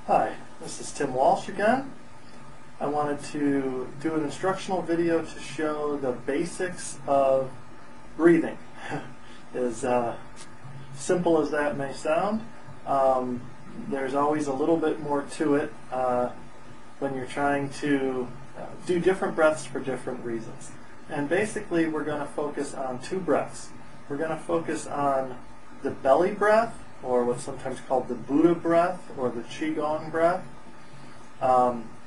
Hi, this is Tim Walsh again. I wanted to do an instructional video to show the basics of breathing. As simple as that may sound, there's always a little bit more to it when you're trying to do different breaths for different reasons. And basically we're going to focus on two breaths. We're going to focus on the belly breath, or what's sometimes called the Buddha breath or the Qigong breath.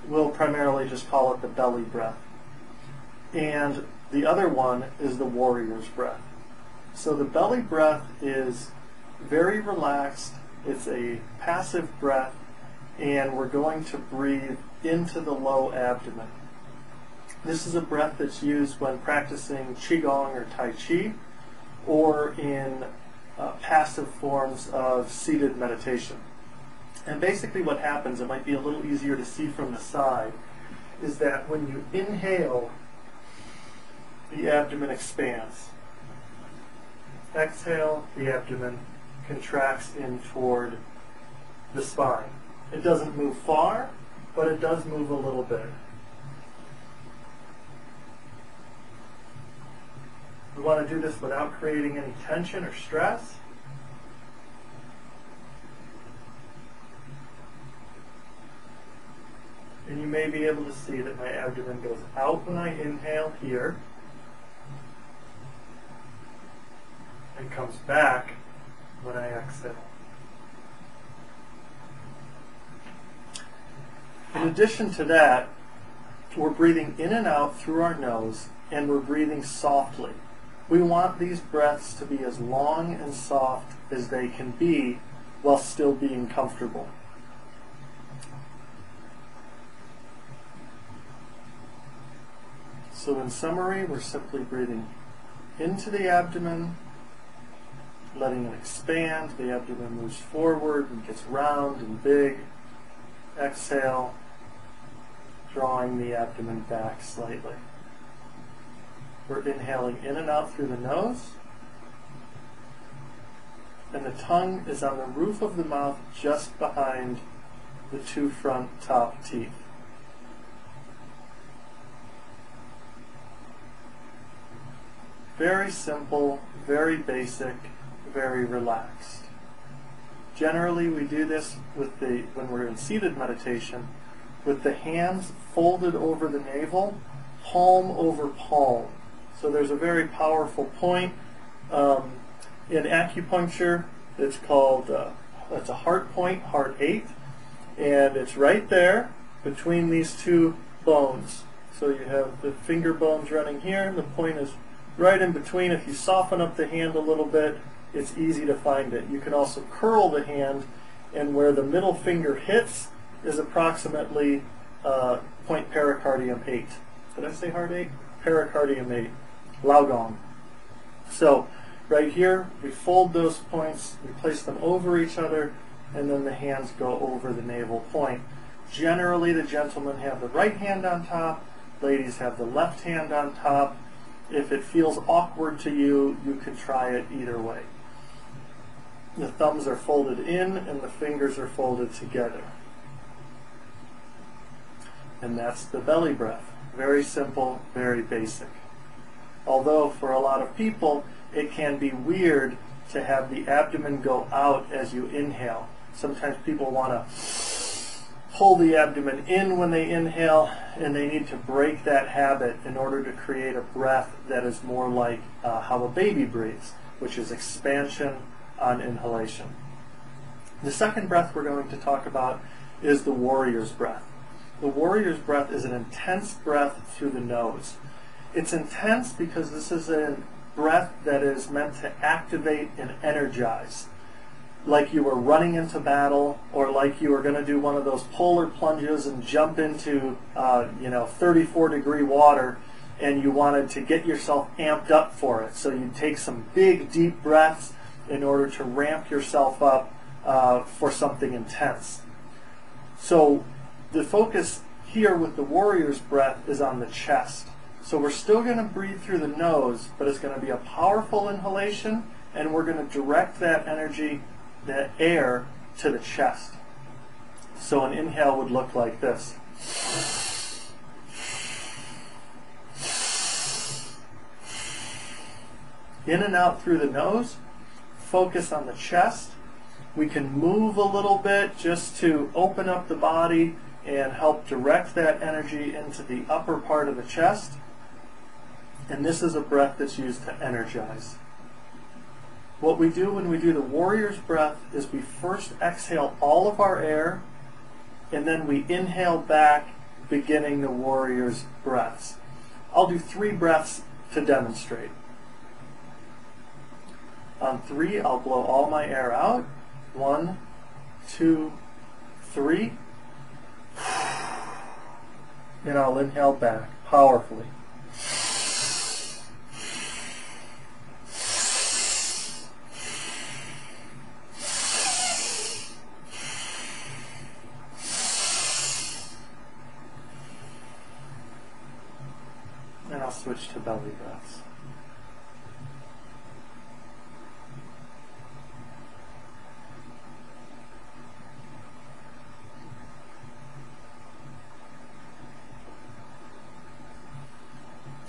We'll primarily just call it the belly breath. And the other one is the warrior's breath. So the belly breath is very relaxed. It's a passive breath, and we're going to breathe into the low abdomen. This is a breath that's used when practicing Qigong or Tai Chi, or in passive forms of seated meditation. And basically what happens, it might be a little easier to see from the side, is that when you inhale, the abdomen expands. Exhale, the abdomen contracts in toward the spine. It doesn't move far, but it does move a little bit. We want to do this without creating any tension or stress. And you may be able to see that my abdomen goes out when I inhale here, and comes back when I exhale. In addition to that, we're breathing in and out through our nose, and we're breathing softly. We want these breaths to be as long and soft as they can be while still being comfortable. So in summary, we're simply breathing into the abdomen, letting it expand. The abdomen moves forward and gets round and big. Exhale, drawing the abdomen back slightly. We're inhaling in and out through the nose, and the tongue is on the roof of the mouth just behind the two front top teeth. Very simple, very basic, very relaxed. Generally we do this when we're in seated meditation with the hands folded over the navel, palm over palm. So there's a very powerful point in acupuncture. It's called, it's a heart point, heart 8, and it's right there between these two bones. So you have the finger bones running here, and the point is right in between. If you soften up the hand a little bit, it's easy to find it. You can also curl the hand, and where the middle finger hits is approximately point pericardium 8. Did I say heart 8? Pericardium 8. Laogong. So right here, we fold those points, we place them over each other, and then the hands go over the navel point. Generally, the gentlemen have the right hand on top, ladies have the left hand on top. If it feels awkward to you, you can try it either way. The thumbs are folded in and the fingers are folded together. And that's the belly breath. Very simple, very basic. Although for a lot of people, it can be weird to have the abdomen go out as you inhale. Sometimes people want to pull the abdomen in when they inhale, and they need to break that habit in order to create a breath that is more like how a baby breathes, which is expansion on inhalation. The second breath we're going to talk about is the warrior's breath. The warrior's breath is an intense breath through the nose. It's intense because this is a breath that is meant to activate and energize. Like you were running into battle, or like you were going to do one of those polar plunges and jump into 34-degree water, and you wanted to get yourself amped up for it. So you take some big, deep breaths in order to ramp yourself up for something intense. So the focus here with the warrior's breath is on the chest. So we're still going to breathe through the nose, but it's going to be a powerful inhalation, and we're going to direct that energy, that air, to the chest. So an inhale would look like this. In and out through the nose. Focus on the chest. We can move a little bit just to open up the body and help direct that energy into the upper part of the chest. And this is a breath that's used to energize. What we do when we do the warrior's breath is we first exhale all of our air, and then we inhale back, beginning the warrior's breaths. I'll do 3 breaths to demonstrate. On 3, I'll blow all my air out. 1, 2, 3. And I'll inhale back powerfully. And I'll switch to belly breaths.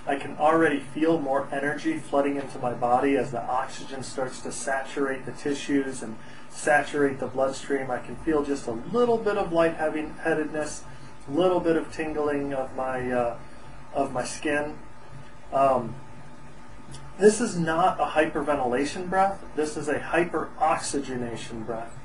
I can already feel more energy flooding into my body as the oxygen starts to saturate the tissues and saturate the bloodstream. I can feel just a little bit of lightheadedness, a little bit of tingling of my skin. This is not a hyperventilation breath. This is a hyperoxygenation breath.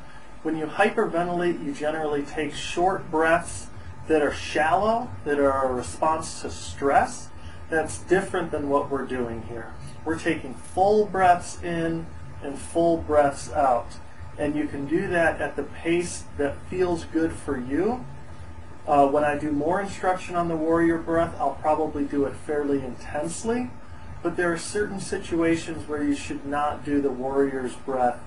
When you hyperventilate, you generally take short breaths that are shallow, that are a response to stress. That's different than what we're doing here. We're taking full breaths in and full breaths out. And you can do that at the pace that feels good for you. When I do more instruction on the warrior breath, I'll probably do it fairly intensely. But there are certain situations where you should not do the warrior's breath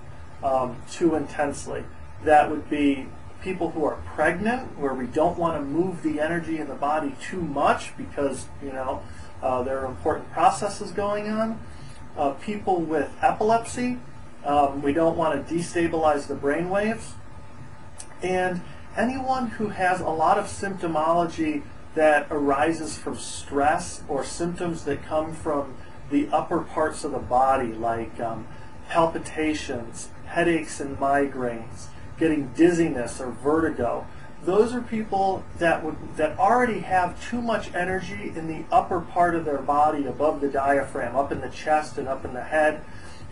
too intensely. That would be people who are pregnant, where we don't want to move the energy in the body too much because, there are important processes going on. People with epilepsy, we don't want to destabilize the brain waves. And anyone who has a lot of symptomology that arises from stress or symptoms that come from the upper parts of the body, like palpitations, headaches and migraines, getting dizziness or vertigo. Those are people that already have too much energy in the upper part of their body above the diaphragm, up in the chest and up in the head.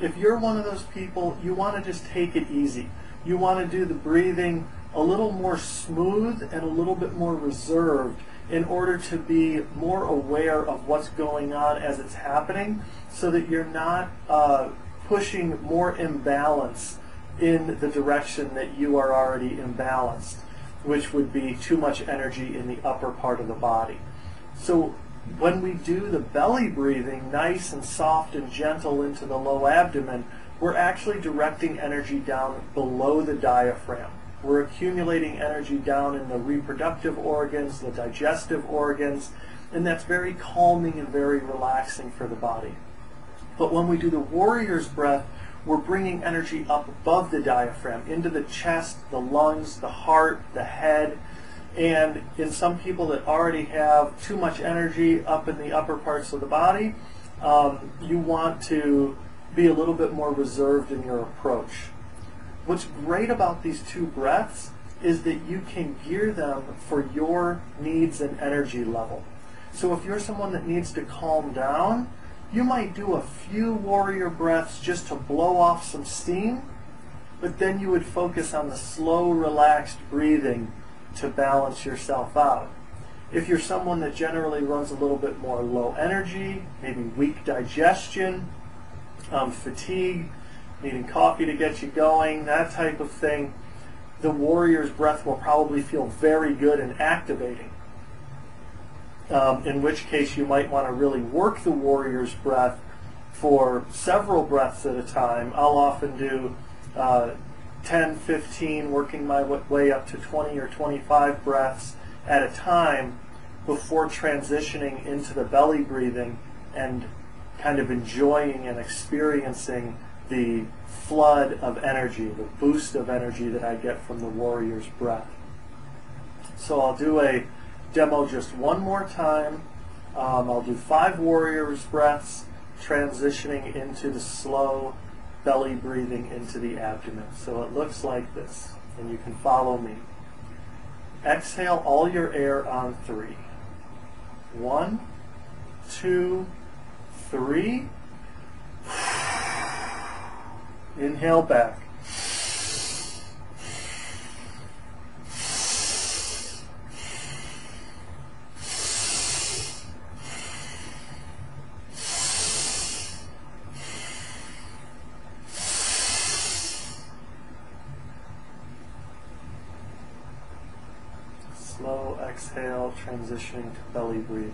If you're one of those people, you want to just take it easy. You want to do the breathing a little more smooth and a little bit more reserved in order to be more aware of what's going on as it's happening, so that you're not pushing more imbalance in the direction that you are already imbalanced, which would be too much energy in the upper part of the body. So when we do the belly breathing, nice and soft and gentle into the low abdomen, we're actually directing energy down below the diaphragm. We're accumulating energy down in the reproductive organs, the digestive organs, and that's very calming and very relaxing for the body. But when we do the warrior's breath, we're bringing energy up above the diaphragm, into the chest, the lungs, the heart, the head. And in some people that already have too much energy up in the upper parts of the body, you want to be a little bit more reserved in your approach. What's great about these 2 breaths is that you can gear them for your needs and energy level. So if you're someone that needs to calm down, you might do a few warrior breaths just to blow off some steam, but then you would focus on the slow, relaxed breathing to balance yourself out. If you're someone that generally runs a little bit more low energy, maybe weak digestion, fatigue, needing coffee to get you going, that type of thing, the warrior's breath will probably feel very good and activating. In which case you might want to really work the warrior's breath for several breaths at a time. I'll often do 10, 15, working my way up to 20 or 25 breaths at a time before transitioning into the belly breathing and kind of enjoying and experiencing the flood of energy, the boost of energy that I get from the warrior's breath. So I'll do a demo just one more time. I'll do 5 warriors breaths, transitioning into the slow belly breathing into the abdomen. So it looks like this, and you can follow me. Exhale all your air on 3. 1, 2, 3. Inhale back. Slow exhale, transitioning to belly breathing.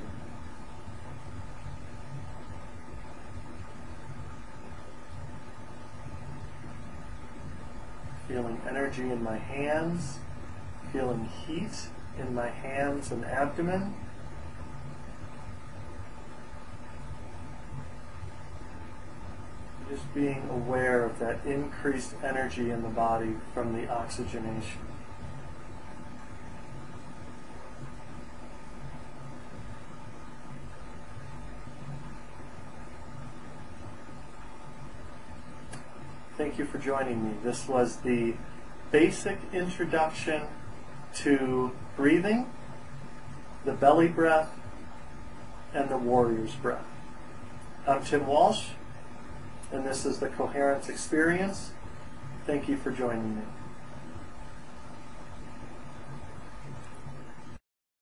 Feeling energy in my hands, feeling heat in my hands and abdomen. Just being aware of that increased energy in the body from the oxygenation. Thank you for joining me. This was the basic introduction to breathing, the belly breath, and the warrior's breath. I'm Tim Walsh, and this is the Coherence Experience. Thank you for joining me.